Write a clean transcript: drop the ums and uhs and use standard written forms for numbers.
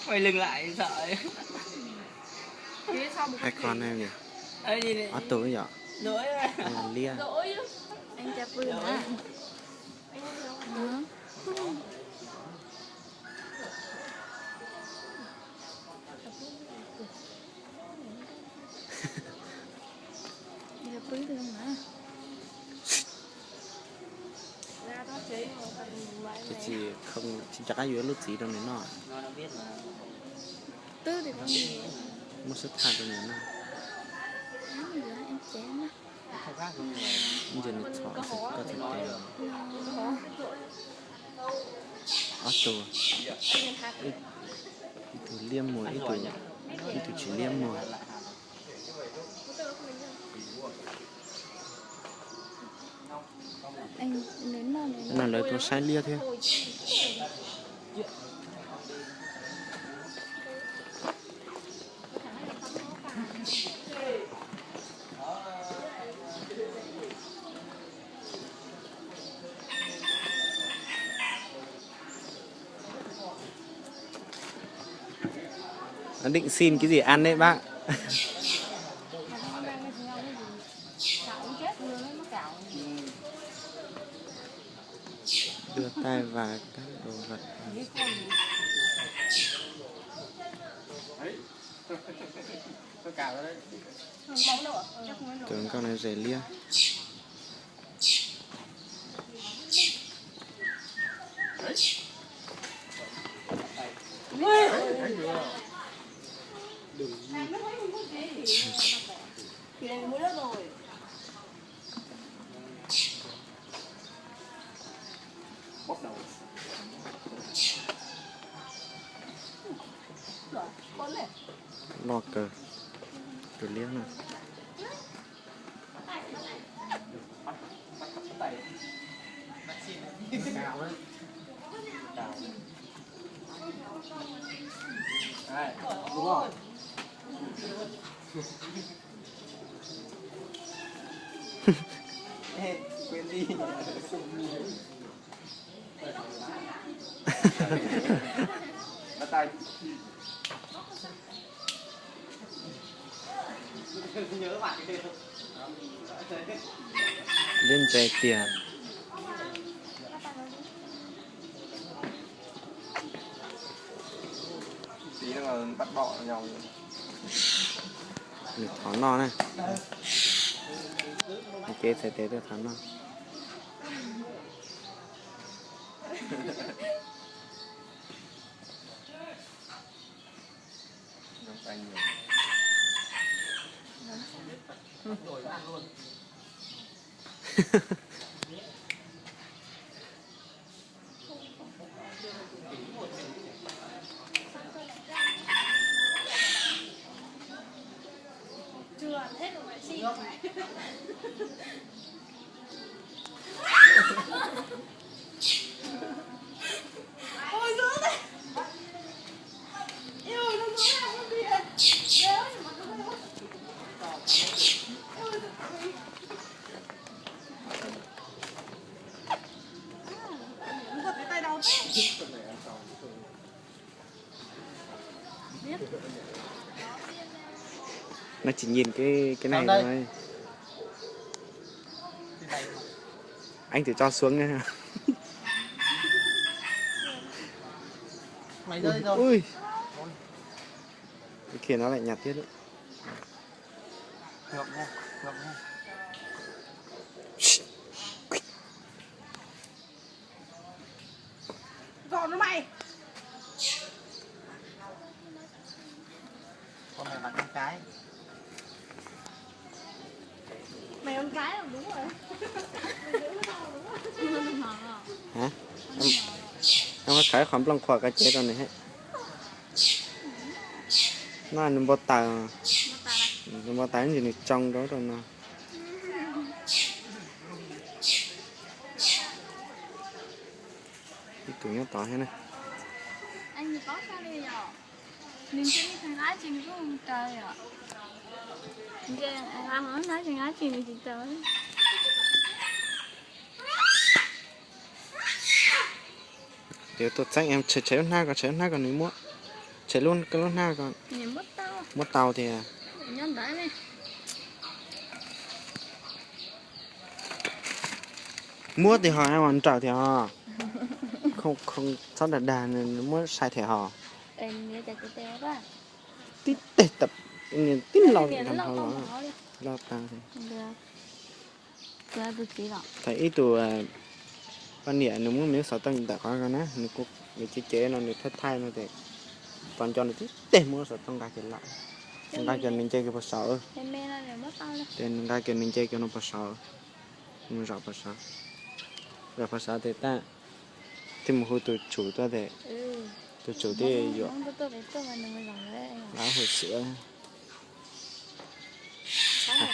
Quay lưng lại sợ. Hai con em nhỉ? Ê nhìn này. Ở tuổi vậy? Rỗi Là lia. Anh chặt vườn à? Chặt vườn thương mà. Chị không chị chắc ai lúc gì đâu này nó. nó biết mà. Tư thì con gì? Một số thằng đâu này nó. Em chém á. Giờ nó chọn sẽ có thể tiền. Ở tuổi. Ít tuổi liêm mùi, ít tuổi chỉ liêm mùi. Anh đến nào này? Là lời tôi sai lia thế. Nó định xin cái gì ăn đấy bác. Đưa tay vào các đồ vật. Tưởng con này rẻ lia. Bốc đầu. Lò cờ. Đồ lia này. Đây, đúng rồi. Ê, quên đi. Bắt tay. Nhớ bạn kia. Lên trái tiền. Tí nữa mà bắt bọ nhau. Được thỏ no này. Ok, sẽ tế được thỏ no. Nó chỉ nhìn cái này thôi. Anh thử cho xuống nha. Mày rơi rồi. Ui. Cái kia nó lại nhạt tiếp đấy. Ngậm nha, ngậm nha. Gọn nó mày. Con này là con cái. Mày con cái là đúng rồi. Hả? Em có cái khóm lông khoa cái chế rồi này hết. Nó ăn bò tàu. Bò tàu gì này trong đó rồi nào. Cái tụi nó tỏ thế này. Anh thì có sao đây nhở? Mình chơi thằng lá chìm cũng không trời ạ. Chơi làm món lá thằng lá chìm thì trời. Nếu tôi tránh em chơi chéo na còn nếu mua. chạy luôn cái lúc nào con Nhìn mất tao. mất tàu thì à. Nhân đấy này. Mua thì họ ai hoàn trả thì họ không sao đặt đàn nên mua sai thì họ Em nhớ chạy tèo quá. tít tết tập nhìn tít lo Nhìn làm nó sao không đó bỏ đi. lo tao thì Được. Tôi tôi chỉ rồi. thấy ít tụ ban nhẹ nó muốn miếng sáu tầng đã có cái nó cũng người chế nó thất thay nó thì còn cho nó tít tết mua sáu tầng cái lại cái cho mình chơi cái bớt sáu Em mê nó mất tao lên. tên cái mình chơi cái nó bớt sáu mình rõ bớt sáu rồi bớt sáu thì ta thì một hồi tụi chủ ta để tụi chủ thì dọn Tôi phải tôi mà đừng có làm đấy. lá hồi sữa